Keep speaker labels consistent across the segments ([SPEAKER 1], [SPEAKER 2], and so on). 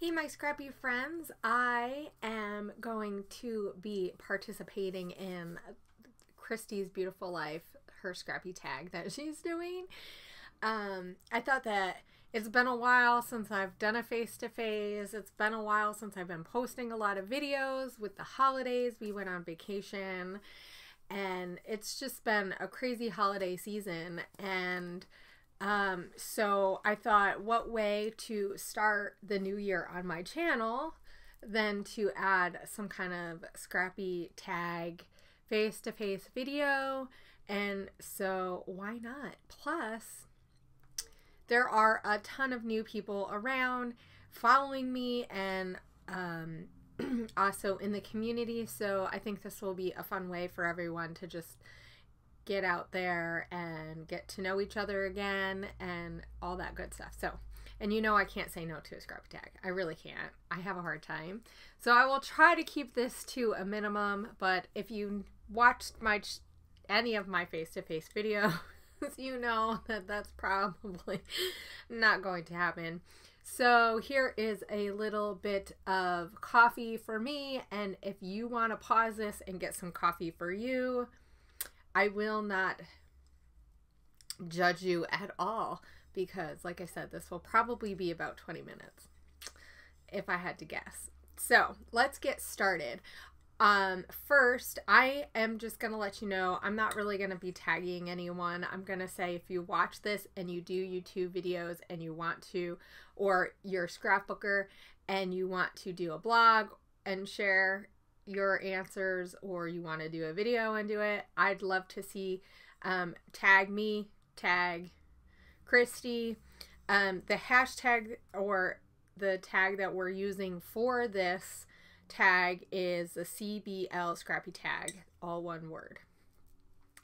[SPEAKER 1] Hey my scrappy friends, I am going to be participating in Christy's Beautiful Life, her scrappy tag that she's doing. I thought that it's been a while since I've done a face-to-face. It's been a while since I've been posting a lot of videos. With the holidays, we went on vacation and it's just been a crazy holiday season, and so I thought, what way to start the new year on my channel than to add some kind of scrappy tag face-to-face video. And so why not? Plus, there are a ton of new people around following me and also in the community. So I think this will be a fun way for everyone to just get out there and get to know each other again and all that good stuff. So, and you know I can't say no to a scrappy tag. I really can't. I have a hard time. So I will try to keep this to a minimum, but if you watched any of my face-to-face videos, you know that that's probably not going to happen. So here is a little bit of coffee for me, and if you want to pause this and get some coffee for you, I will not judge you at all, because like I said, this will probably be about 20 minutes if I had to guess. So let's get started. First, I am just going to let you know, I'm not really going to be tagging anyone. I'm going to say, if you watch this and you do YouTube videos and you want to, or you're a scrapbooker and you want to do a blog and share your answers, or you want to do a video and do it, I'd love to see tag me, tag Christy. The hashtag or the tag that we're using for this tag is the CBLScrappy Tag, all one word.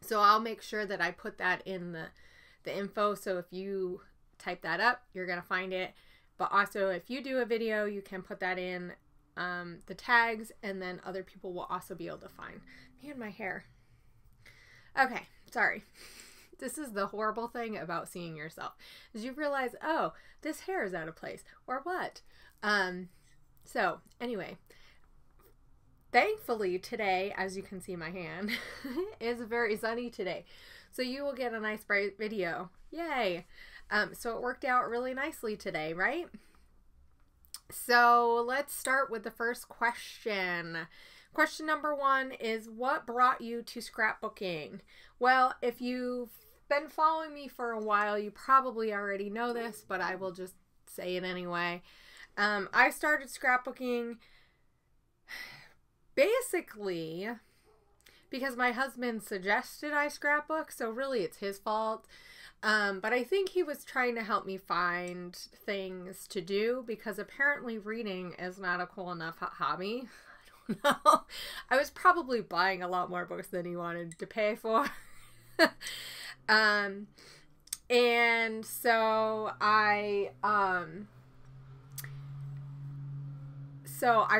[SPEAKER 1] So I'll make sure that I put that in the info, so if you type that up, you're gonna find it. But also, if you do a video, you can put that in the tags, and then other people will also be able to find me and my hair. Okay, sorry. This is the horrible thing about seeing yourself, is you realize, oh, this hair is out of place, or what? So anyway, thankfully today, as you can see my hand, is very sunny today. So you will get a nice bright video. Yay! So it worked out really nicely today, right? So let's start with the first question. Question number 1 is, what brought you to scrapbooking? Well, if you've been following me for a while, you probably already know this, but I will just say it anyway. I started scrapbooking basically because my husband suggested I scrapbook, so really it's his fault. But I think he was trying to help me find things to do, because apparently reading is not a cool enough hobby. I don't know. I was probably buying a lot more books than he wanted to pay for. And so I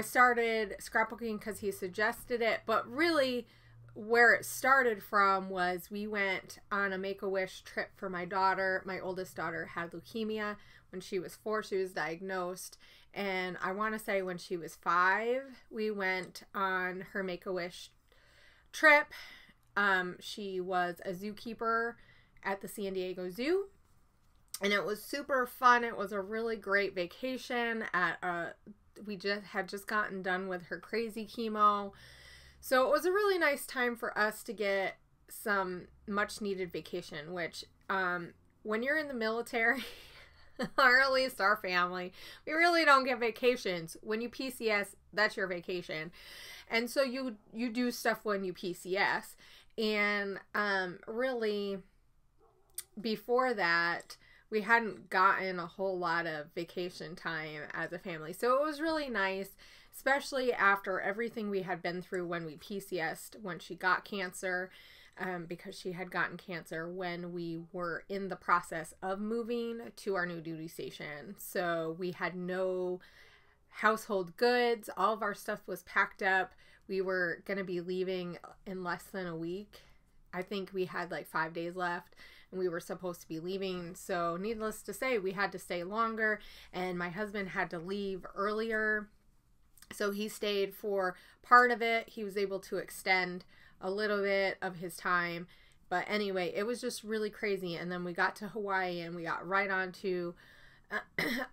[SPEAKER 1] started scrapbooking because he suggested it, but really where it started from was we went on a Make-A-Wish trip for my daughter. My oldest daughter had leukemia when she was 4. She was diagnosed, and I want to say when she was 5, we went on her Make-A-Wish trip. She was a zookeeper at the San Diego Zoo, and it was super fun. It was a really great vacation we had just gotten done with her crazy chemo. So it was a really nice time for us to get some much needed vacation, which when you're in the military, or at least our family, we really don't get vacations. When you PCS, that's your vacation. And so you do stuff when you PCS. And really, before that, we hadn't gotten a whole lot of vacation time as a family. So it was really nice, especially after everything we had been through when we PCS'd, when she got cancer, because she had gotten cancer when we were in the process of moving to our new duty station. So we had no household goods. All of our stuff was packed up. We were going to be leaving in less than a week. I think we had like 5 days left. and we were supposed to be leaving. So needless to say, we had to stay longer, and my husband had to leave earlier. So he stayed for part of it. He was able to extend a little bit of his time. But anyway, it was just really crazy. And then we got to Hawaii, and we got right on to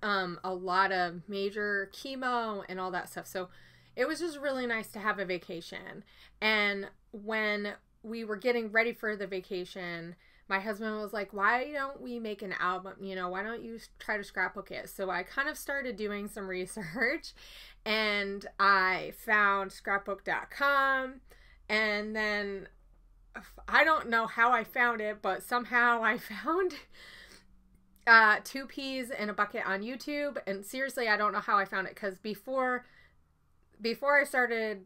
[SPEAKER 1] a lot of major chemo and all that stuff. So it was just really nice to have a vacation. And when we were getting ready for the vacation, my husband was like, why don't we make an album? You know, why don't you try to scrapbook it? So I kind of started doing some research, and I found scrapbook.com, and then I don't know how I found it, but somehow I found 2 peas in a bucket on YouTube. And seriously, I don't know how I found it, because before I started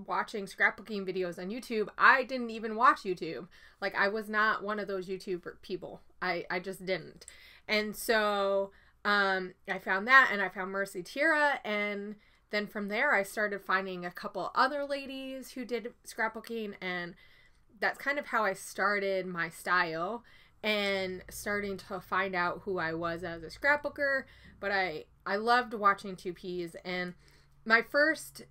[SPEAKER 1] watching scrapbooking videos on YouTube, I didn't even watch YouTube. Like, I was not one of those YouTube people. I just didn't. And so I found that, and I found Mercy Tira, and then from there I started finding a couple other ladies who did scrapbooking, and that's kind of how I started my style and starting to find out who I was as a scrapbooker. But I loved watching 2 peas, and my first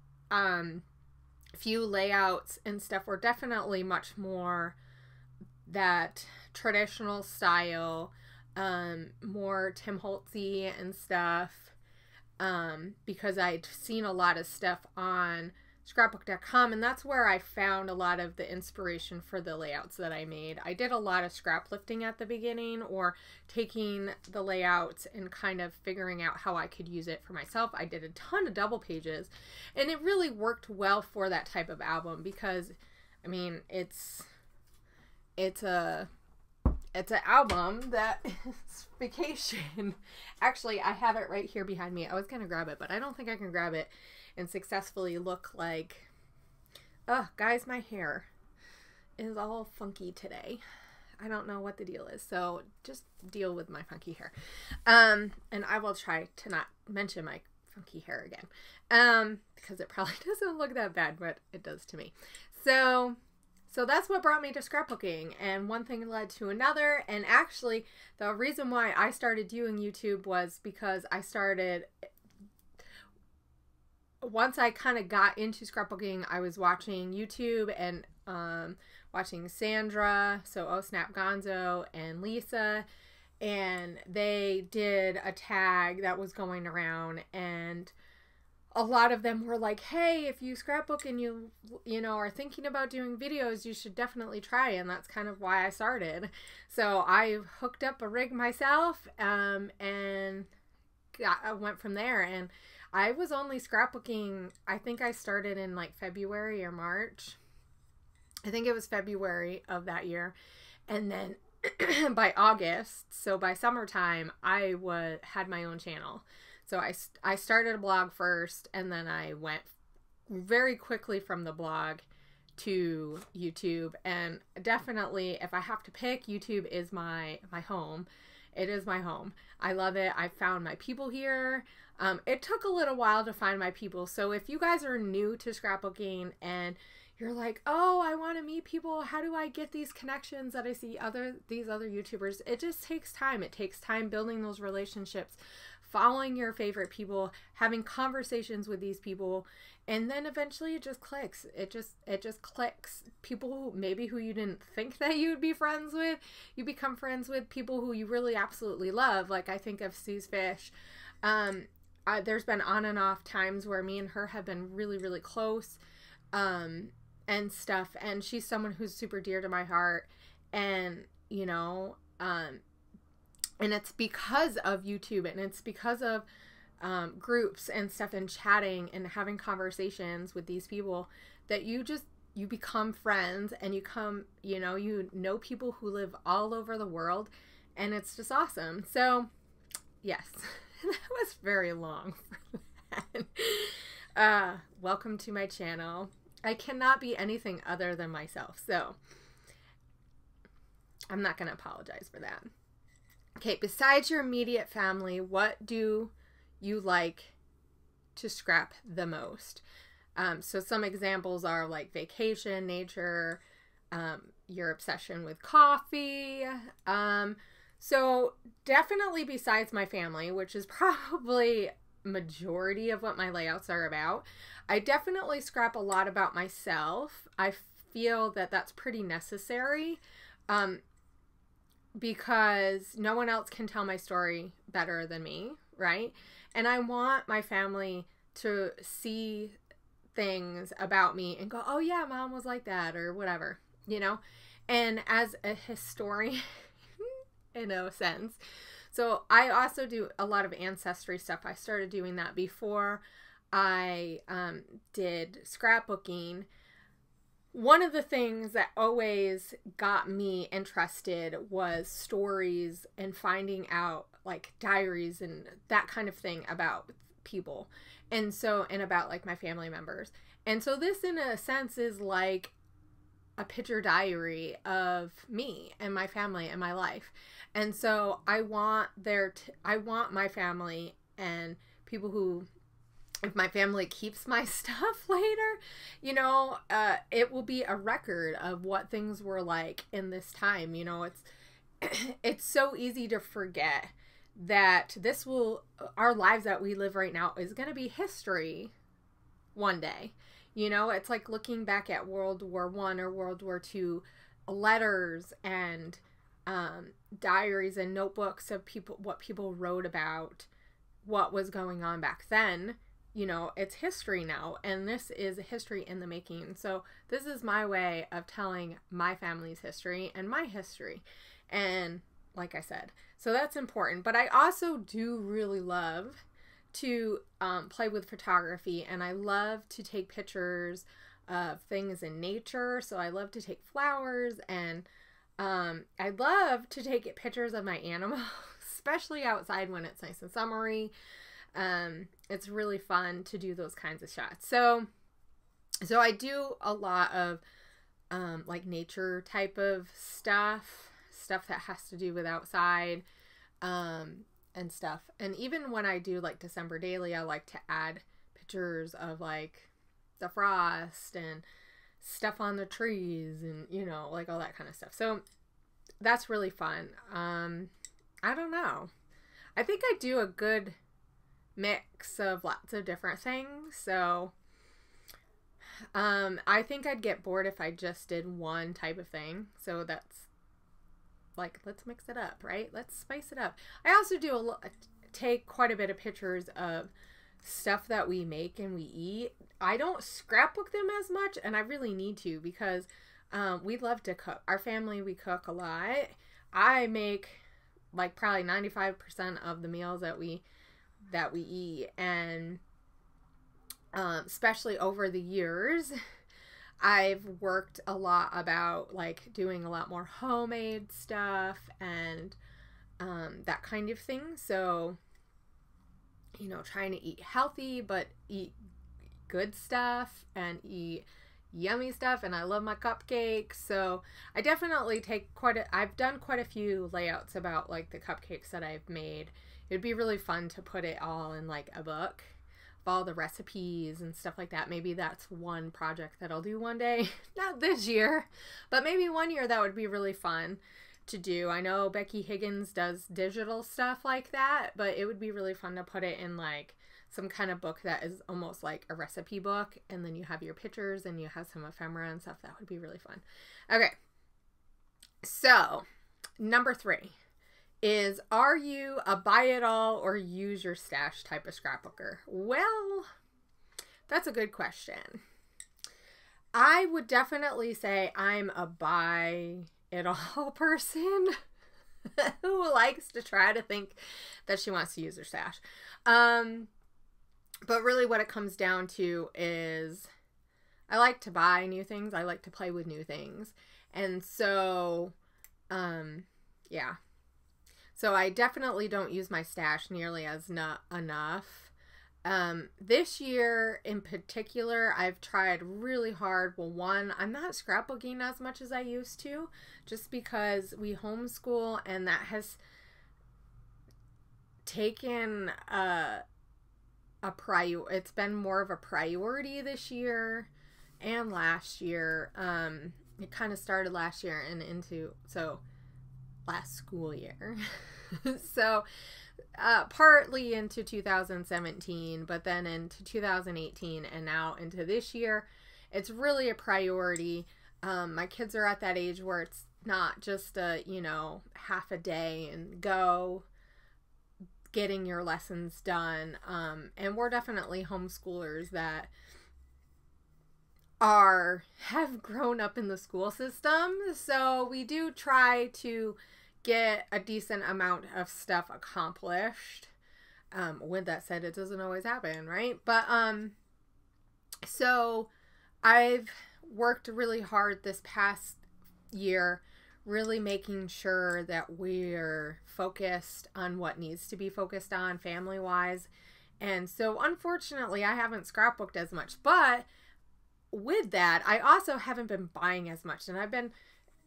[SPEAKER 1] few layouts and stuff were definitely much more that traditional style, more Tim Holtzy and stuff, because I'd seen a lot of stuff on scrapbook.com, and that's where I found a lot of the inspiration for the layouts that I made. I did a lot of scrap lifting at the beginning, or taking the layouts and kind of figuring out how I could use it for myself. I did a ton of double pages, and it really worked well for that type of album, because I mean, it's an album that is vacation. Actually, I have it right here behind me. I was gonna grab it, but I don't think I can grab it and successfully look like, oh guys, my hair is all funky today. I don't know what the deal is, so just deal with my funky hair. And I will try to not mention my funky hair again, because it probably doesn't look that bad, but it does to me. So that's what brought me to scrapbooking, and one thing led to another. And actually, the reason why I started doing YouTube was because once I kind of got into scrapbooking, I was watching YouTube and watching Sandra, so Oh Snap Gonzo, and Lisa, and they did a tag that was going around, and a lot of them were like, hey, if you scrapbook and you know, are thinking about doing videos, you should definitely try. And that's kind of why I started. So I hooked up a rig myself, and I went from there. And I was only scrapbooking, I think I started in like February or March. I think it was February of that year. And then by August, so by summertime, I had my own channel. So I started a blog first, and then I went very quickly from the blog to YouTube. And definitely, if I have to pick, YouTube is my home. It is my home. I love it. I found my people here. It took a little while to find my people. So if you guys are new to scrapbooking and you're like, oh, I want to meet people, how do I get these connections that I see these other YouTubers? It just takes time. It takes time building those relationships, following your favorite people, having conversations with these people, and then eventually it just clicks. It just clicks. People who you didn't think that you would be friends with, you become friends with. People who you really absolutely love. Like, I think of Sue's Fish. There's been on and off times where me and her have been really, really close, and stuff. And she's someone who's super dear to my heart, and you know, and it's because of YouTube, and it's because of groups and stuff, and chatting and having conversations with these people, that you become friends, and you know people who live all over the world, and it's just awesome. So yes, that was very long for that. Welcome to my channel. I cannot be anything other than myself, so I'm not going to apologize for that. Okay, besides your immediate family, what do you like to scrap the most? So some examples are like vacation, nature, your obsession with coffee. So definitely besides my family, which is probably majority of what my layouts are about, I definitely scrap a lot about myself. I feel that that's pretty necessary, because no one else can tell my story better than me, right? And I want my family to see things about me and go, oh yeah, mom was like that, or whatever, you know? And as a historian, in a sense, so I also do a lot of ancestry stuff. I started doing that before I did scrapbooking. One of the things that always got me interested was stories and finding out, like, diaries and that kind of thing about people. And so, and about like my family members. And so this in a sense is like a picture diary of me and my family and my life. And so I want I want my family and people who, if my family keeps my stuff later, you know, it will be a record of what things were like in this time. You know, it's so easy to forget that our lives that we live right now is going to be history one day. You know, it's like looking back at World War I or World War II letters and diaries and notebooks of what people wrote about what was going on back then. You know, it's history now, and this is a history in the making. So this is my way of telling my family's history and my history. And like I said, so that's important. But I also do really love to play with photography, and I love to take pictures of things in nature. So I love to take flowers, and I love to take pictures of my animals, especially outside when it's nice and summery. It's really fun to do those kinds of shots. So I do a lot of like nature type of stuff that has to do with outside and stuff. And even when I do like December daily, I like to add pictures of like the frost and stuff on the trees and, you know, like all that kind of stuff. So that's really fun. I don't know. I think I do a good mix of lots of different things. So I think I'd get bored if I just did one type of thing. So that's like, let's mix it up, right? Let's spice it up. I also do take quite a bit of pictures of stuff that we make and we eat. I don't scrapbook them as much, and I really need to, because we love to cook. Our family, we cook a lot. I make like probably 95% of the meals that we eat, and especially over the years, I've worked a lot about like doing a lot more homemade stuff and that kind of thing. So, you know, trying to eat healthy but eat good stuff and eat yummy stuff. And I love my cupcakes, so I definitely take I've done quite a few layouts about like the cupcakes that I've made. It'd be really fun to put it all in like a book of all the recipes and stuff like that. Maybe that's one project that I'll do one day. Not this year, but maybe one year. That would be really fun to do. I know Becky Higgins does digital stuff like that, but it would be really fun to put it in like some kind of book that is almost like a recipe book, and then you have your pictures and you have some ephemera and stuff. That would be really fun. Okay, so number 3 is, are you a buy it all or use your stash type of scrapbooker? Well, that's a good question. I would definitely say I'm a buy it all person who likes to try to think that she wants to use her stash. But really what it comes down to is I like to buy new things. I like to play with new things. And so, yeah. So I definitely don't use my stash nearly as enough. This year in particular, I've tried really hard. Well, one, I'm not scrapbooking as much as I used to, just because we homeschool, and that has taken it's been more of a priority this year and last year. it kind of started last year and into, so last school year. So partly into 2017, but then into 2018 and now into this year, it's really a priority. My kids are at that age where it's not just a, you know, half a day and go, getting your lessons done. And we're definitely homeschoolers that have grown up in the school system. So we do try to get a decent amount of stuff accomplished. With that said, it doesn't always happen, right? But so I've worked really hard this past year, really making sure that we're focused on what needs to be focused on family-wise. And so unfortunately, I haven't scrapbooked as much, but with that, I also haven't been buying as much. And I've been,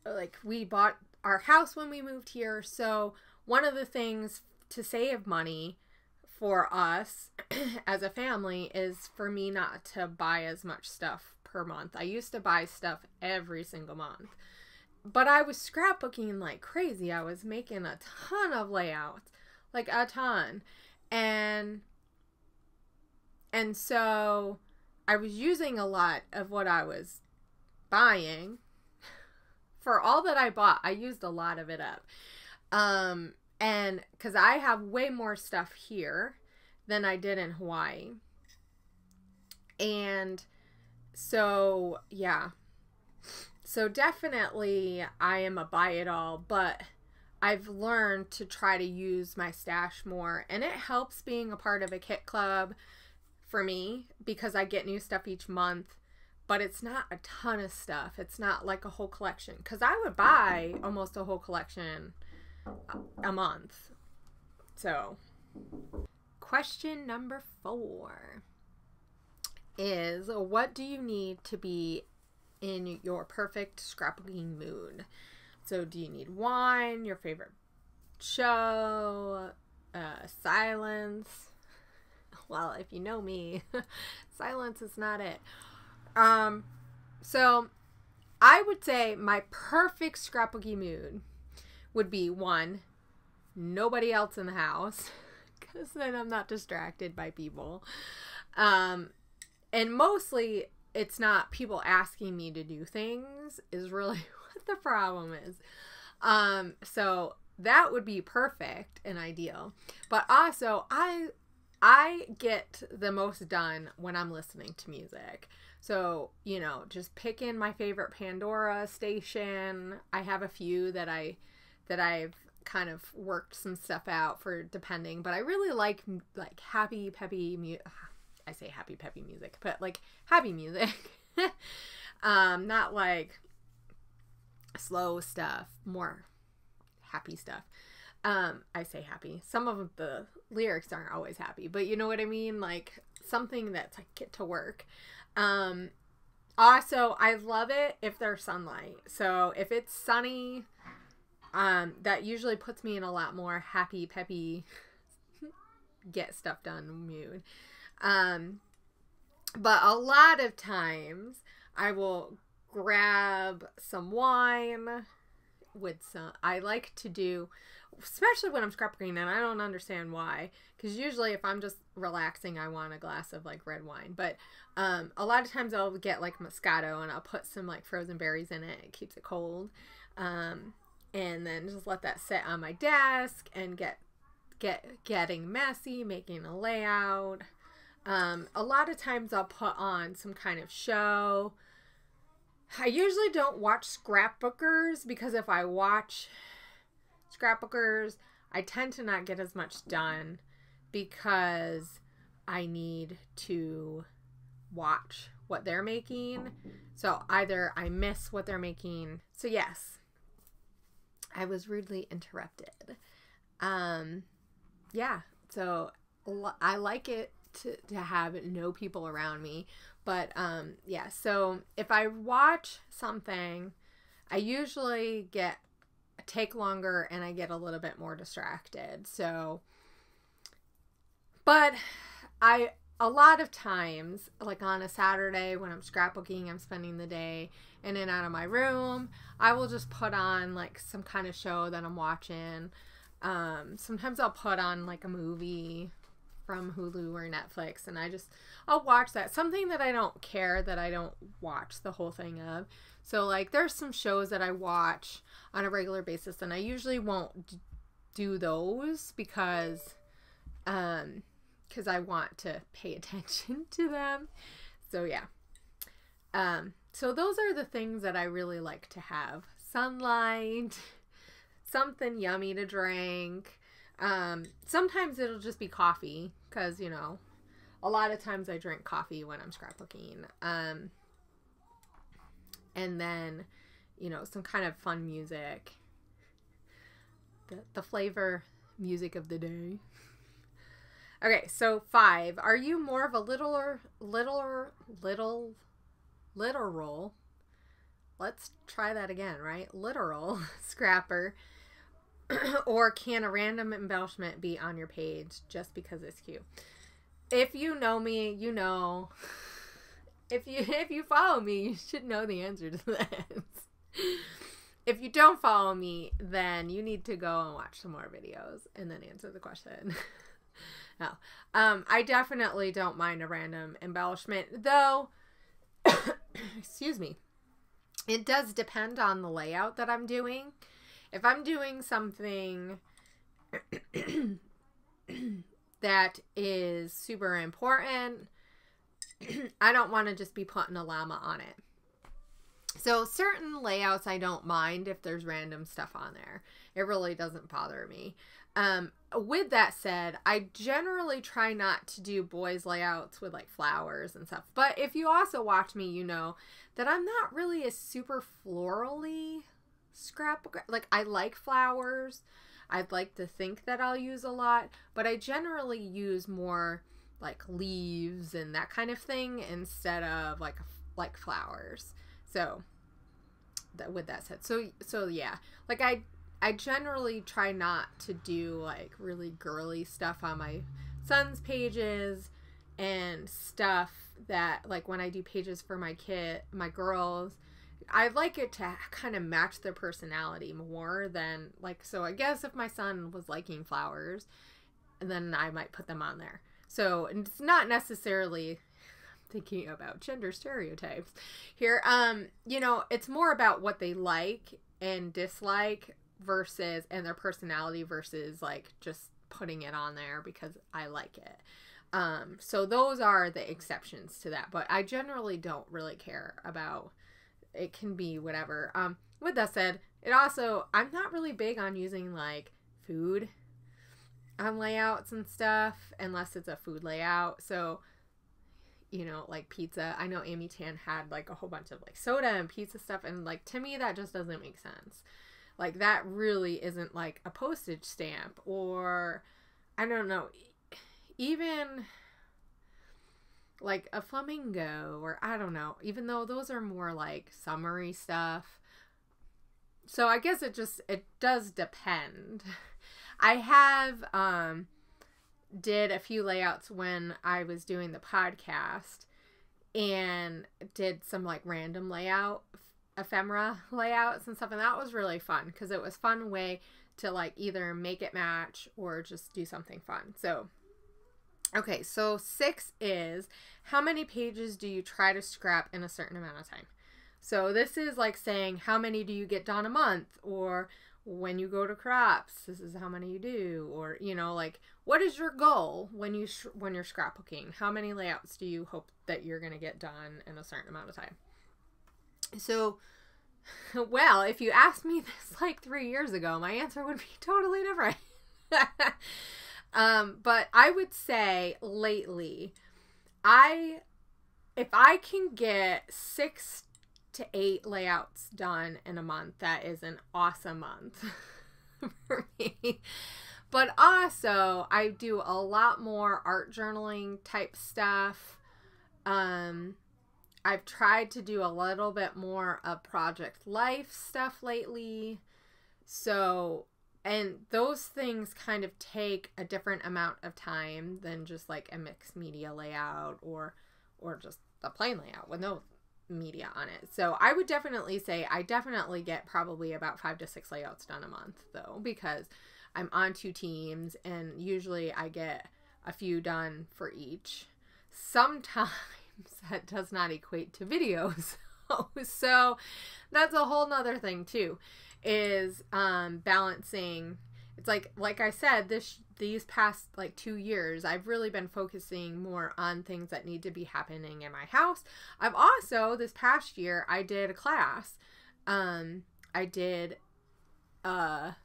[SPEAKER 1] like, we bought our house when we moved here. So one of the things to save money for us as a family is for me not to buy as much stuff per month. I used to buy stuff every single month, but I was scrapbooking like crazy. I was making a ton of layouts, like a ton. And so I was using a lot of what I was buying. For all that I bought, I used a lot of it up. And because I have way more stuff here than I did in Hawaii. And so, yeah. So definitely I am a buy it all, but I've learned to try to use my stash more. And it helps being a part of a kit club for me because I get new stuff each month. But it's not a ton of stuff. It's not like a whole collection. Because I would buy almost a whole collection a month. So, question number 4 is, what do you need to be in your perfect scrapbooking mood? So, do you need wine, your favorite show, silence? Well, if you know me, silence is not it. So I would say my perfect scrapbooking mood would be 1, nobody else in the house, because then I'm not distracted by people. And mostly it's not people asking me to do things is really what the problem is. So that would be perfect and ideal. But also I get the most done when I'm listening to music. So, you know, just picking my favorite Pandora station. I have a few that I've kind of worked some stuff out for depending, but I really like happy, peppy music. I say happy, peppy music, but like happy music. Not like slow stuff, more happy stuff. I say happy. Some of the lyrics aren't always happy, but you know what I mean? Like something that's like get to work. Also, I love it if there's sunlight. So if it's sunny, that usually puts me in a lot more happy, peppy, get stuff done mood. But a lot of times I will grab some wine with some, I like to do, especially when I'm scrapbooking, and I don't understand why, because usually if I'm just relaxing, I want a glass of like red wine, but a lot of times I'll get like Moscato and I'll put some like frozen berries in it. It keeps it cold, and then just let that sit on my desk and getting messy, making a layout. A lot of times I'll put on some kind of show. I usually don't watch scrapbookers because if I watch scrapbookers, I tend to not get as much done because I need to watch what they're making. So either I miss what they're making. So yes, I was rudely interrupted. Yeah, so I like it to have no people around me. But yeah, so if I watch something, I usually take longer and I get a little bit more distracted. So, but I a lot of times, like on a Saturday when I'm scrapbooking, I'm spending the day in and out of my room, I will just put on like some kind of show that I'm watching. Sometimes I'll put on like a movie from Hulu or Netflix, and I'll watch that. Something that I don't care that I don't watch the whole thing of. So like there's some shows that I watch on a regular basis, and I usually won't do those because I want to pay attention to them. So yeah. So those are the things that I really like to have. Sunlight, something yummy to drink. Sometimes it'll just be coffee because, you know, a lot of times I drink coffee when I'm scrapbooking. And then, you know, some kind of fun music. The flavor music of the day. Okay, so 5. Are you more of a literal, let's try that again, right? Literal scrapper, or can a random embellishment be on your page just because it's cute? If you know me, you know. If you follow me, you should know the answer to this. If you don't follow me, then you need to go and watch some more videos and then answer the question. No. I definitely don't mind a random embellishment, though. Excuse me. It does depend on the layout that I'm doing. If I'm doing something that is super important, I don't want to just be putting a llama on it. So certain layouts I don't mind if there's random stuff on there. It really doesn't bother me. With that said, I generally try not to do boys layouts with like flowers and stuff. But if you also watch me, you know that I'm not really a super florally scrapbook. Like, I like flowers. I'd like to think that I'll use a lot, but I generally use more like leaves and that kind of thing instead of like flowers. So with that said, so yeah, like I generally try not to do like really girly stuff on my son's pages and stuff that, like, when I do pages for my girls, I like it to kind of match their personality more than like, so I guess if my son was liking flowers, then I might put them on there. So it's not necessarily thinking about gender stereotypes here. You know, it's more about what they like and dislike versus, and their personality versus like just putting it on there because I like it. So those are the exceptions to that, but I generally don't really care about, it can be whatever. With that said, it also, I'm not really big on using like food on layouts and stuff unless it's a food layout. So, you know, like pizza, I know Amy Tan had like a whole bunch of like soda and pizza stuff, and like to me that just doesn't make sense. Like, that really isn't like a postage stamp, or I don't know, even like a flamingo, or I don't know, even though those are more like summery stuff. So I guess it does depend. I have did a few layouts when I was doing the podcast, and did some like random layout, ephemera layouts and stuff, and that was really fun because it was a fun way to like either make it match or just do something fun. So okay, so 6 is, how many pages do you try to scrap in a certain amount of time? So this is like saying, how many do you get done a month? Or when you go to crops, this is how many you do. Or, you know, like, what is your goal when you're scrapbooking? How many layouts do you hope that you're going to get done in a certain amount of time? So, well, if you asked me this like 3 years ago, my answer would be totally different. But I would say lately, if I can get 6 to 8 layouts done in a month, that is an awesome month for me. But also, I do a lot more art journaling type stuff. I've tried to do a little bit more of project life stuff lately. So and those things kind of take a different amount of time than just like a mixed media layout or just a plain layout with no media on it. So I would definitely say I definitely get probably about 5 to 6 layouts done a month, though, because I'm on 2 teams and usually I get a few done for each. Sometimes that does not equate to videos. So that's a whole nother thing too, is balancing. It's like I said, these past like 2 years, I've really been focusing more on things that need to be happening in my house. I've also, this past year, I did a class. I did a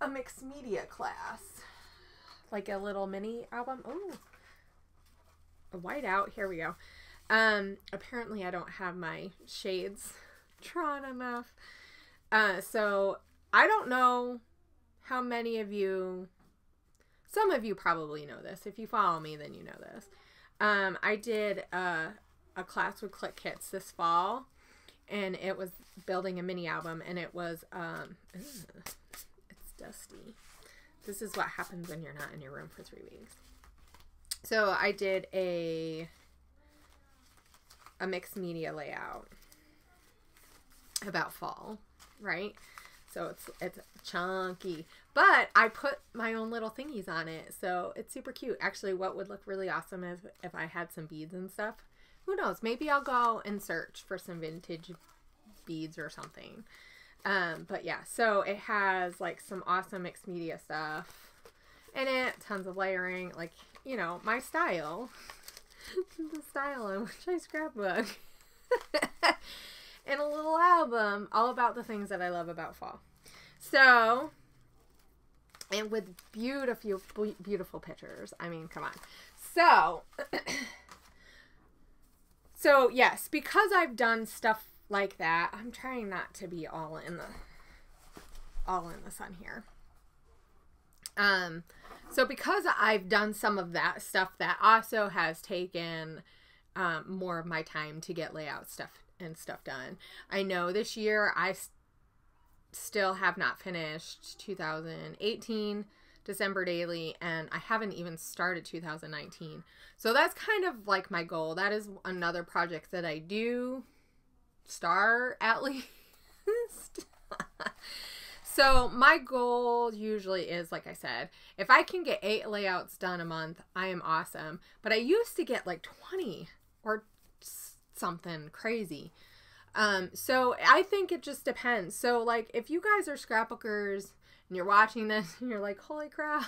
[SPEAKER 1] mixed media class, like a little mini album. Oh, a whiteout. Here we go. Apparently I don't have my shades drawn enough. So I don't know how many of you, some of you probably know this. If you follow me, then you know this. I did a class with Click Kits this fall, and it was building a mini album, and it was, it's dusty. This is what happens when you're not in your room for 3 weeks. So I did a mixed media layout about fall, right? So it's chunky, but I put my own little thingies on it, so it's super cute. Actually, what would look really awesome is if I had some beads and stuff. Who knows? Maybe I'll go and search for some vintage beads or something. But yeah, so it has like some awesome mixed media stuff in it, tons of layering, like, you know, my style. The style in which I scrapbook. And a little album all about the things that I love about fall. So, and with beautiful, beautiful pictures. I mean, come on. So yes, because I've done stuff like that, I'm trying not to be all in the sun here. So because I've done some of that stuff, that also has taken more of my time to get layout stuff done. I know this year I still have not finished 2018 December daily, and I haven't even started 2019. So that's kind of like my goal. That is another project that I do start at least. So my goal usually is, like I said, if I can get 8 layouts done a month, I am awesome. But I used to get like 20 or something crazy. So I think it just depends. So like if you guys are scrapbookers and you're watching this and you're like, holy cow,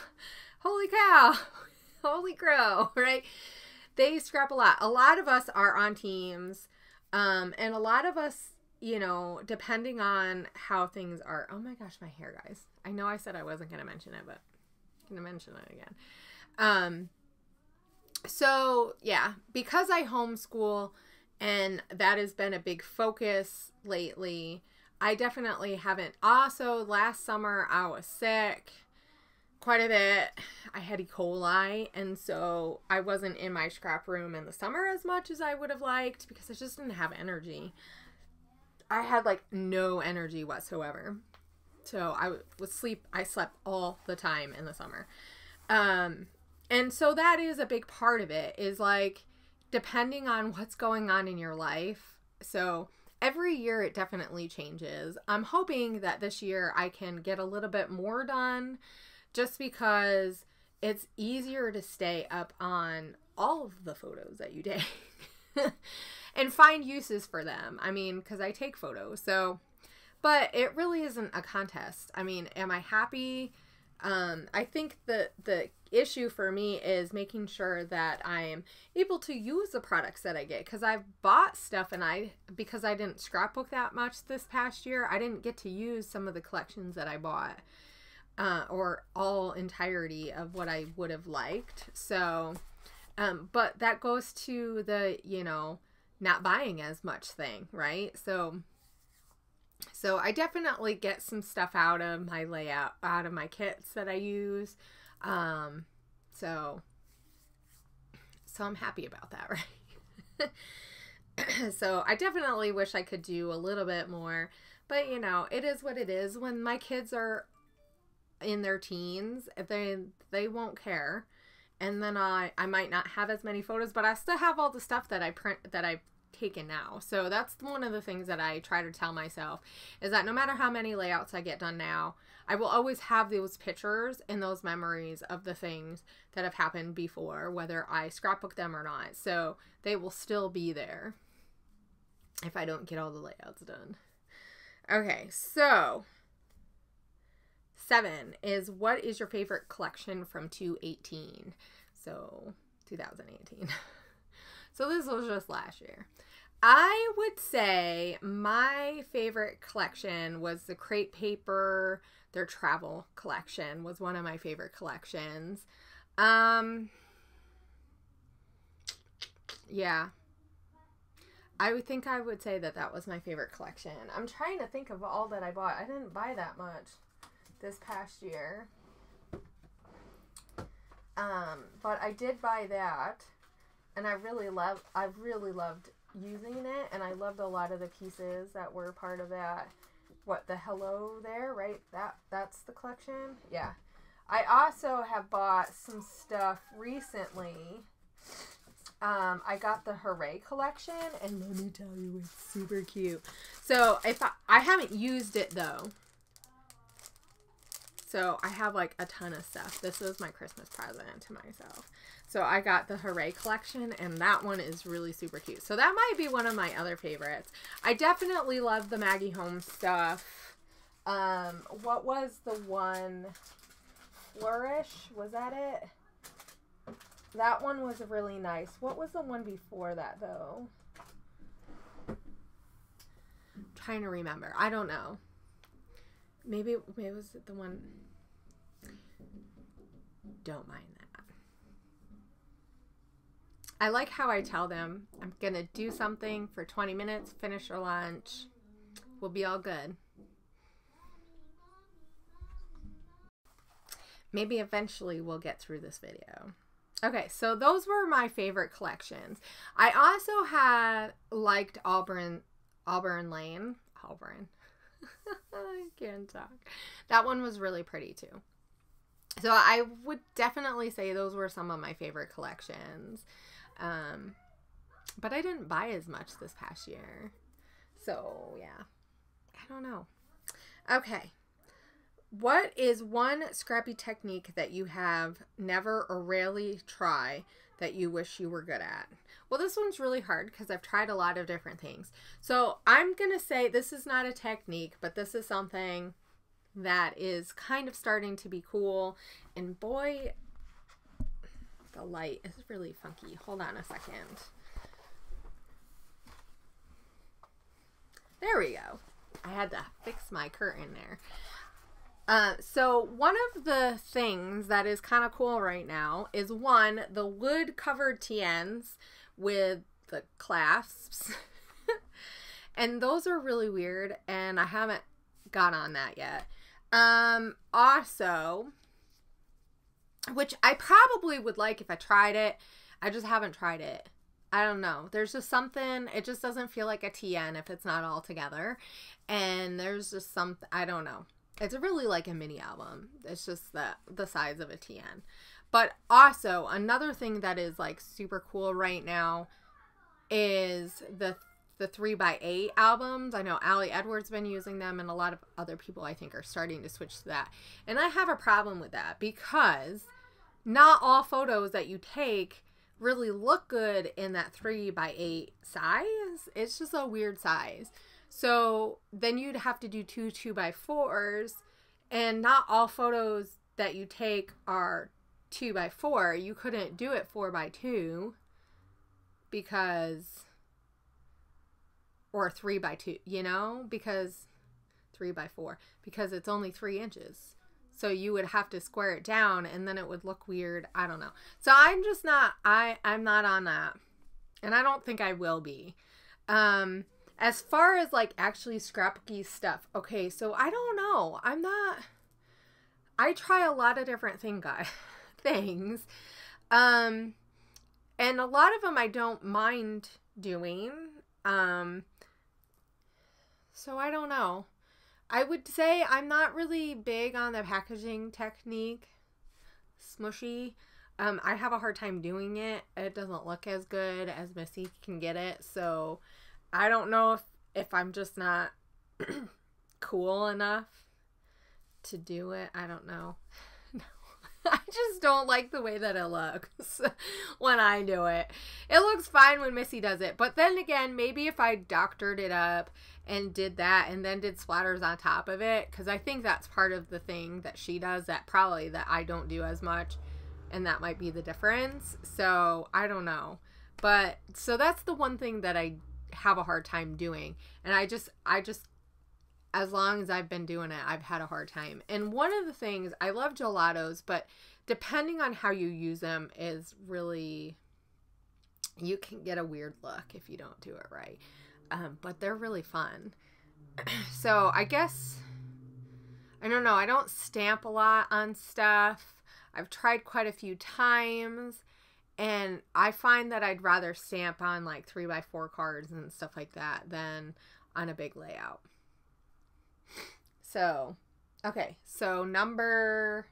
[SPEAKER 1] holy crow, right? They scrap a lot. A lot of us are on teams. And a lot of us, you know, depending on how things are. Oh my gosh, my hair, guys. I know I said I wasn't going to mention it, but I'm going to mention it again. So yeah, because I homeschool and that has been a big focus lately, I definitely haven't. Also, last summer I was sick quite a bit. I had E. coli, and so I wasn't in my scrap room in the summer as much as I would have liked because I just didn't have energy. I had like no energy whatsoever. So I slept all the time in the summer. And so that is a big part of it, is like depending on what's going on in your life. So every year it definitely changes. I'm hoping that this year I can get a little bit more done, just because it's easier to stay up on all of the photos that you take and find uses for them. I mean, because I take photos. So, but it really isn't a contest. I mean, am I happy? I think the issue for me is making sure that I'm able to use the products that I get, because I've bought stuff and because I didn't scrapbook that much this past year, I didn't get to use some of the collections that I bought, or all entirety of what I would have liked. So, but that goes to the, you know, not buying as much thing, right? So I definitely get some stuff out of my layout, out of my kits that I use. So I'm happy about that, right? So I definitely wish I could do a little bit more, But, you know, it is what it is. When my kids are in their teens, they won't care. And then I might not have as many photos, but I still have all the stuff that I've taken now. So that's one of the things that I try to tell myself, is that no matter how many layouts I get done now, I will always have those pictures and those memories of the things that have happened before, whether I scrapbook them or not. So they will still be there if I don't get all the layouts done. Okay, so 7 is, what is your favorite collection from 2018? So 2018. So this was just last year. I would say my favorite collection was the Crate Paper. Their travel collection was one of my favorite collections. Yeah. I would think I would say that that was my favorite collection. I'm trying to think of all that I bought. I didn't buy that much this past year. But I did buy that, and I've really loved using it, and I loved a lot of the pieces that were part of that. What, the hello there, right? That's the collection? Yeah. I also have bought some stuff recently. I got the Hooray collection, and let me tell you, it's super cute. So if I haven't used it though. So I have like a ton of stuff. This was my Christmas present to myself. So I got the Hooray collection, and that one is really super cute. So that might be one of my other favorites. I definitely love the Maggie Holmes stuff. What was the one? Flourish? Was that it? That one was really nice. What was the one before that, though? I'm trying to remember. I don't know. Maybe it was the one. Don't mind that. I like how I tell them, I'm going to do something for 20 minutes, finish your lunch. We'll be all good. Maybe eventually we'll get through this video. Okay, so those were my favorite collections. I also liked Auburn Lane. Auburn. I can't talk. That one was really pretty too. So I would definitely say those were some of my favorite collections. But I didn't buy as much this past year. So yeah, I don't know. Okay. What is one scrappy technique that you have never or rarely try that you wish you were good at? Well, this one's really hard because I've tried a lot of different things. So I'm going to say this is not a technique, but this is something that is kind of starting to be cool. And boy, the light is really funky. Hold on a second. There we go. I had to fix my curtain there. So one of the things that is kind of cool right now is the wood covered TNs with the clasps. And those are really weird, and I haven't got on that yet. Also, which I probably would like if I tried it. I just haven't tried it. I don't know. There's just something, it just doesn't feel like a TN if it's not all together. And there's just something, I don't know. It's really like a mini album. It's just the size of a TN. But also, another thing that is like super cool right now is the 3x8 albums. I know Allie Edwards been using them, and a lot of other people I think are starting to switch to that. And I have a problem with that because not all photos that you take really look good in that 3x8 size. It's just a weird size. So then you'd have to do 2x4s, and not all photos that you take are 2x4. You couldn't do it 4x2 or 3x2, you know, because 3x4, because it's only 3 inches. So you would have to square it down, and then it would look weird. I don't know. So I'm just not, I'm not on that, and I don't think I will be. As far as like actually scrapbooky stuff, okay, so I don't know. I try a lot of different things. And a lot of them I don't mind doing. So I don't know. I would say I'm not really big on the packaging technique. Smushy. I have a hard time doing it. It doesn't look as good as Missy can get it. So I don't know if I'm just not cool enough to do it. I don't know. I just don't like the way that it looks when I do it. It looks fine when Missy does it. But then again, maybe if I doctored it up and did that and then did splatters on top of it, because I think that's part of the thing that she does that I don't do as much. And that might be the difference. So I don't know. But so that's the one thing that I have a hard time doing. And I just as long as I've been doing it, I've had a hard time. And one of the things, I love gelatos, but depending on how you use them is really, you can get a weird look if you don't do it right. But they're really fun. So I guess, I don't know, I don't stamp a lot on stuff. I've tried quite a few times, and I find that I'd rather stamp on like 3x4 cards and stuff like that than on a big layout. So, okay, so number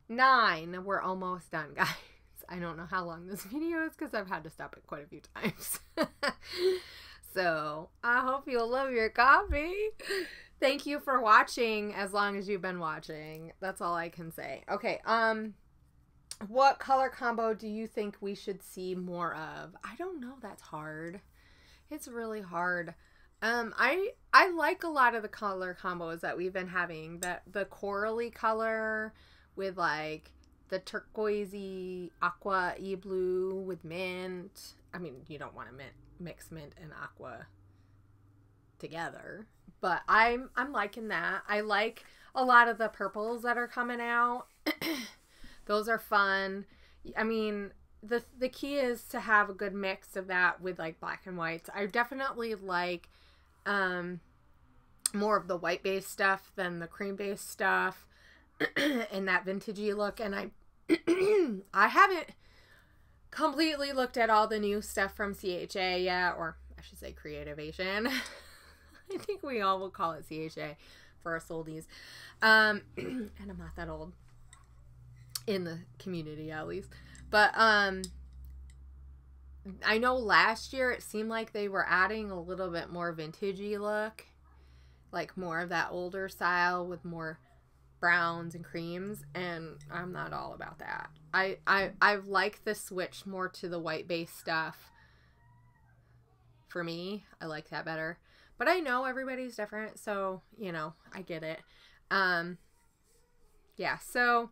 [SPEAKER 1] 9, we're almost done, guys. I don't know how long this video is because I've had to stop it quite a few times. So, I hope you'll love your coffee. Thank you for watching as long as you've been watching. That's all I can say. Okay, what color combo do you think we should see more of? I don't know. That's hard. It's really hard. I like a lot of the color combos that we've been having. The corally color with like the turquoisey aqua-y blue with mint. I mean, you don't want to mix mint and aqua together, but I'm liking that. I like a lot of the purples that are coming out. Those are fun. I mean, the key is to have a good mix of that with like black and whites. I definitely like more of the white based stuff than the cream based stuff and that vintagey look. And I haven't completely looked at all the new stuff from CHA yet, or I should say Creativation. I think we all will call it CHA for us oldies. And I'm not that old in the community, at least. But I know last year it seemed like they were adding a little bit more vintagey look, like more of that older style with more browns and creams, and I'm not all about that. I like the switch more to the white based stuff. For me, I like that better. But I know everybody's different, so, you know, I get it. Yeah, so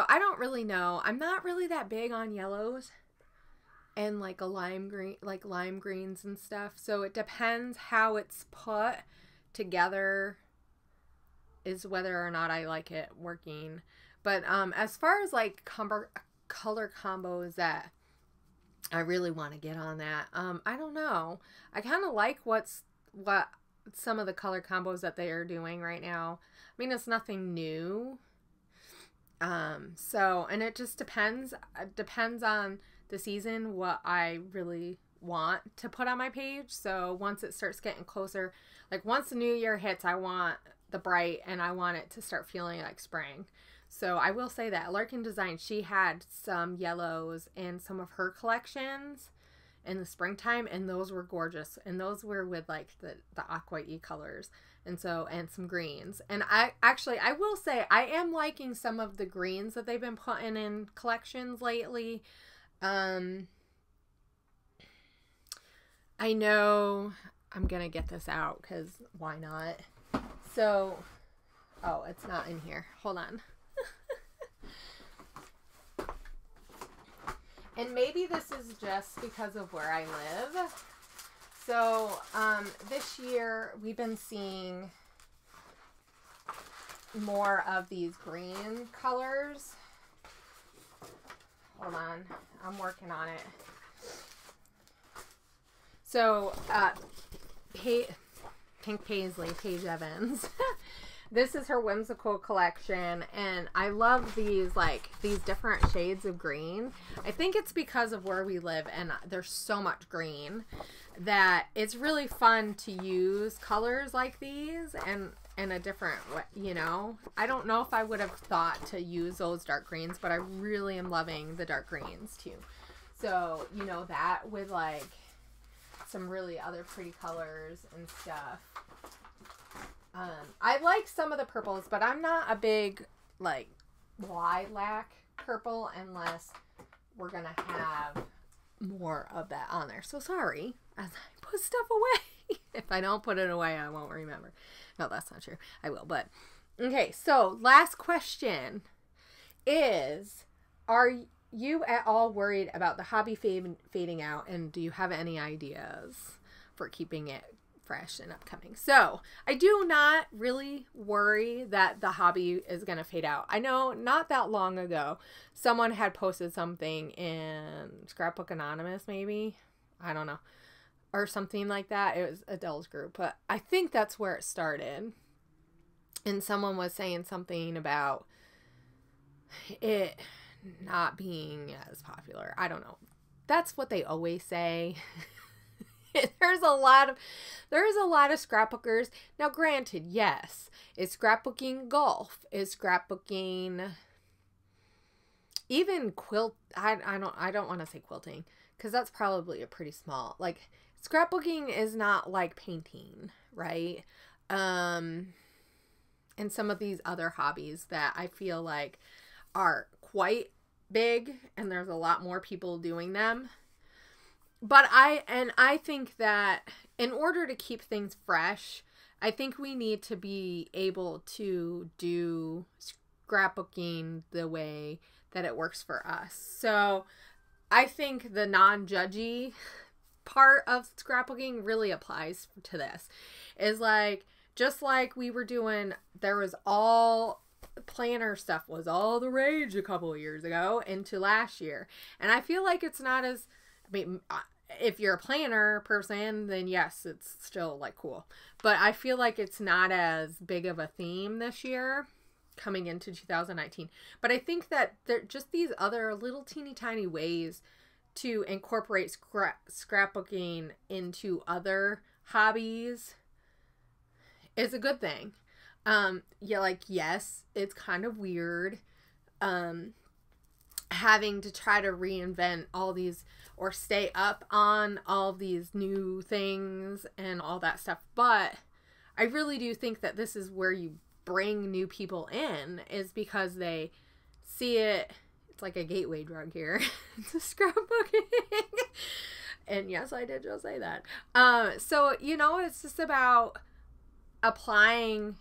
[SPEAKER 1] I don't really know. I'm not really that big on yellows and like a lime green, like lime greens and stuff. So it depends how it's put together is whether or not I like it working. But as far as like color combos that I really want to get on that, I don't know. I kind of like what some of the color combos that they are doing right now. I mean, it's nothing new. So, and it just depends on the season, what I really want to put on my page. So once it starts getting closer, like once the new year hits, I want the bright and I want it to start feeling like spring. So I will say that Larkin Design, she had some yellows in some of her collections in the springtime, and those were gorgeous. And those were with like the aqua-y colors. And some greens. And I will say I am liking some of the greens that they've been putting in collections lately. I know I'm going to get this out because why not? So, oh, it's not in here. Hold on. And maybe this is just because of where I live. So, this year we've been seeing more of these green colors. Hold on, I'm working on it. So, Pink Paisley, Paige Evans, This is her whimsical collection, and I love these, like, these different shades of green. I think it's because of where we live, and there's so much green that it's really fun to use colors like these and in a different way, you know. I don't know if I would have thought to use those dark greens, but I really am loving the dark greens too. So, you know, that with like some really other pretty colors and stuff. I like some of the purples, but I'm not a big like lilac purple unless we're gonna have more of that on there. So sorry as I put stuff away. If I don't put it away, I won't remember. No, that's not true. I will, but okay. So last question is, are you at all worried about the hobby fading out, and do you have any ideas for keeping it fresh and upcoming? So I do not really worry that the hobby is going to fade out. I know not that long ago, someone had posted something in Scrapbook Anonymous, maybe, I don't know, or something like that. It was Adele's group, but I think that's where it started. And someone was saying something about it not being as popular. I don't know. That's what they always say. There's a lot of scrapbookers. Now, granted, yes, is scrapbooking golf? Is scrapbooking even quilt? I don't want to say quilting because that's probably a pretty small. Like, scrapbooking is not like painting, right? And some of these other hobbies that I feel like are quite big, and there's a lot more people doing them. But I think that in order to keep things fresh, I think we need to be able to do scrapbooking the way that it works for us. So I think the non-judgy part of scrapbooking really applies to this. Is like, just like we were doing, there was all planner stuff was all the rage a couple of years ago into last year. And I feel like it's not as, I mean, if you're a planner person, then yes, it's still like cool. But I feel like it's not as big of a theme this year coming into 2019. But I think that there just these other little teeny tiny ways to incorporate scrapbooking into other hobbies is a good thing. Yeah, like, yes, it's kind of weird having to try to reinvent all these or stay up on all these new things and all that stuff. But I really do think that this is where you bring new people in, is because they see it. It's like a gateway drug here. It's a scrapbooking. And yes, I did just say that. So, you know, it's just about applying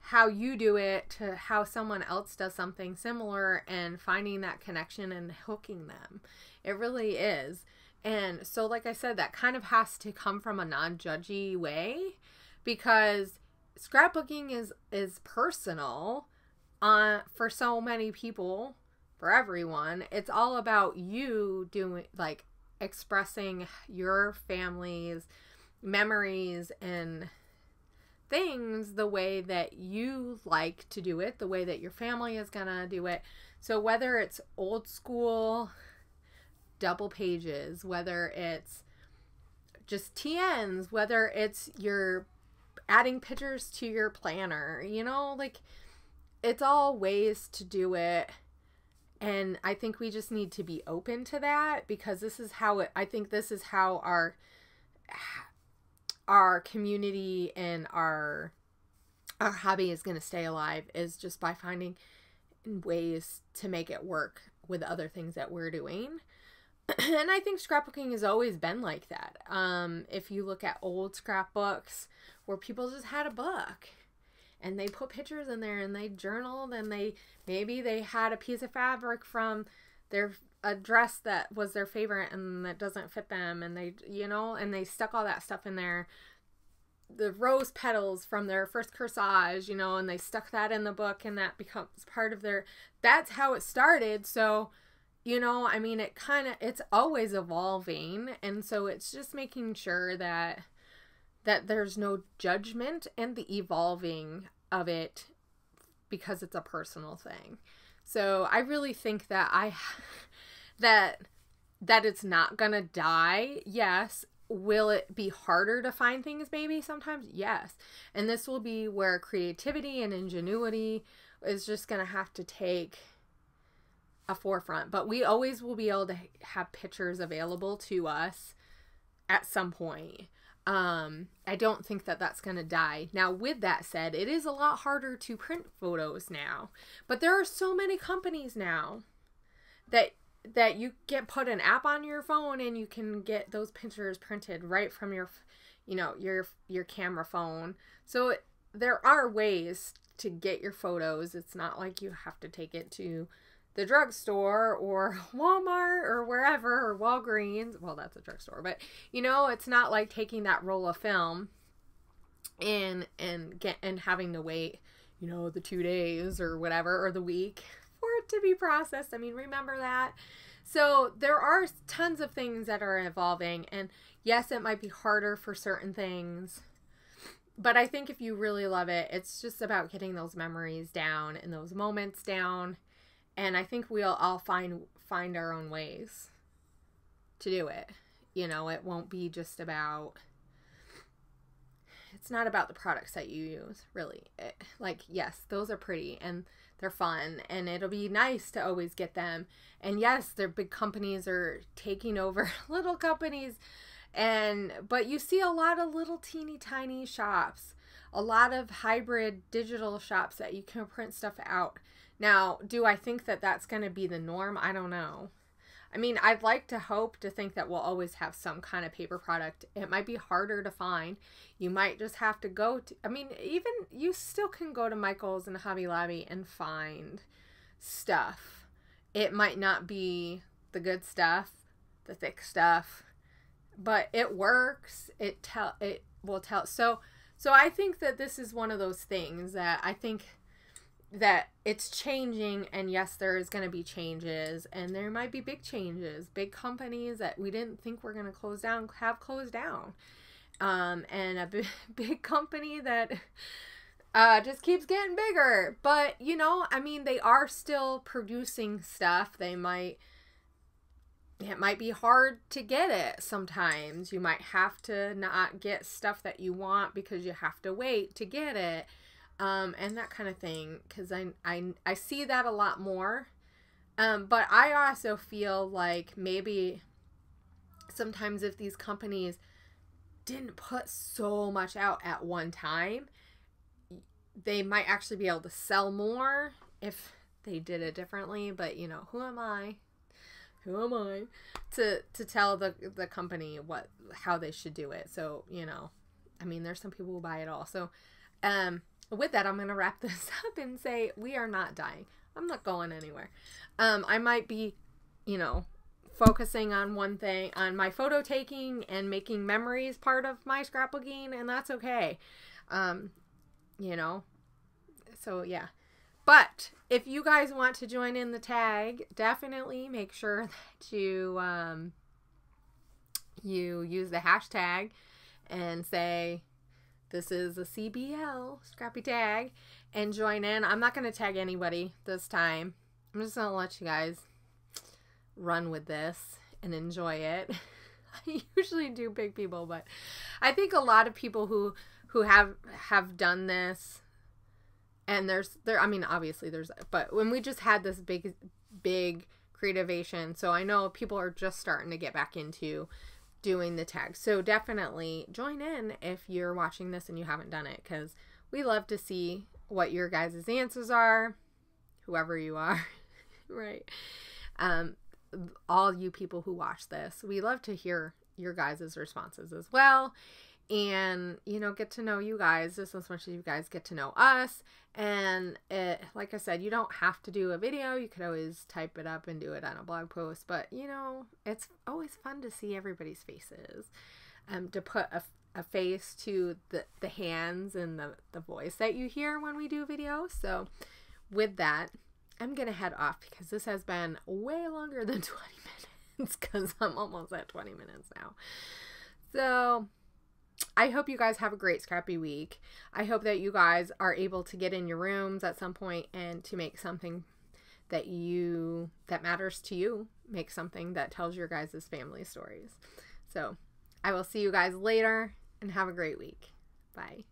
[SPEAKER 1] how you do it to how someone else does something similar and finding that connection and hooking them. It really is. And so, like I said, that kind of has to come from a non-judgy way, because scrapbooking is personal for so many people, for everyone. It's all about you doing, like, expressing your family's memories and things the way that you like to do it, the way that your family is gonna do it. So whether it's old school double pages, whether it's just TNs, whether it's you're adding pictures to your planner, you know, like, it's all ways to do it. And I think we just need to be open to that, because this is how I think this is how our community and our hobby is going to stay alive, is just by finding ways to make it work with other things that we're doing. And I think scrapbooking has always been like that. If you look at old scrapbooks where people just had a book and they put pictures in there and they journaled, and maybe they had a piece of fabric from a dress that was their favorite and that doesn't fit them, and they, you know, and they stuck all that stuff in there, the rose petals from their first corsage, you know, and they stuck that in the book, and that becomes part of that's how it started. So, you know, I mean, it's always evolving. And so it's just making sure that that there's no judgment and the evolving of it because it's a personal thing. So I really think that that it's not gonna die. Yes. Will it be harder to find things maybe sometimes? Yes. And this will be where creativity and ingenuity is just gonna have to take a forefront. But we always will be able to have pictures available to us at some point. I don't think that that's going to die. Now, with that said, it is a lot harder to print photos now, but there are so many companies now that you get put an app on your phone and you can get those pictures printed right from your, your camera phone. So there are ways to get your photos. It's not like you have to take it to the drugstore or Walmart or wherever, or Walgreens. Well, that's a drugstore, but it's not like taking that roll of film and having to wait, the 2 days or whatever, or the week for it to be processed. I mean, remember that. So there are tons of things that are evolving, and yes, it might be harder for certain things, but I think if you really love it, it's just about getting those memories down and those moments down. And I think we'll all find our own ways to do it. It won't be just about, it's not about the products that you use, really. Yes, those are pretty and they're fun and it'll be nice to always get them. And yes, their big companies are taking over little companies, but you see a lot of little teeny tiny shops, a lot of hybrid digital shops that you can print stuff out. Now, do I think that that's going to be the norm? I don't know. I mean, I'd like to hope to think that we'll always have some kind of paper product. It might be harder to find. You might just have to even you still can go to Michael's and Hobby Lobby and find stuff. It might not be the good stuff, the thick stuff, but it works. It will tell. So I think that this is one of those things that I think that it's changing, and yes, there is going to be changes, and there might be big changes. Big companies that we didn't think were going to close down have closed down, and a big company that just keeps getting bigger. But they are still producing stuff. It might be hard to get it sometimes. You might have to not get stuff that you want because you have to wait to get it. And that kind of thing, because I see that a lot more. But I also feel like maybe sometimes if these companies didn't put so much out at one time, they might actually be able to sell more if they did it differently. But, who am I? Who am I to tell the company how they should do it? So, there's some people who buy it all. So, with that, I'm going to wrap this up and say we are not dying. I'm not going anywhere. I might be, focusing on one thing, on my photo taking and making memories part of my scrapbooking, and that's okay. So yeah. But if you guys want to join in the tag, definitely make sure that you use the hashtag and say, this is a CBLScrappy Tag, and join in. I'm not going to tag anybody this time. I'm just going to let you guys run with this and enjoy it. I usually do big people, but I think a lot of people who have done this, and obviously but when we just had this big creativation, so I know people are just starting to get back into doing the tag. So definitely join in if you're watching this and you haven't done it, because we love to see what your guys' answers are, whoever you are, right? All you people who watch this, we love to hear your guys' responses as well, and get to know you guys just as much as you guys get to know us. And like I said, you don't have to do a video. You could always type it up and do it on a blog post, but it's always fun to see everybody's faces, to put a face to the hands and the voice that you hear when we do videos. So with that, I'm gonna head off because this has been way longer than 20 minutes, because I'm almost at 20 minutes now. So I hope you guys have a great scrappy week. I hope that you guys are able to get in your rooms at some point and to make something that matters to you. Make something that tells your guys' family stories. So I will see you guys later and have a great week. Bye.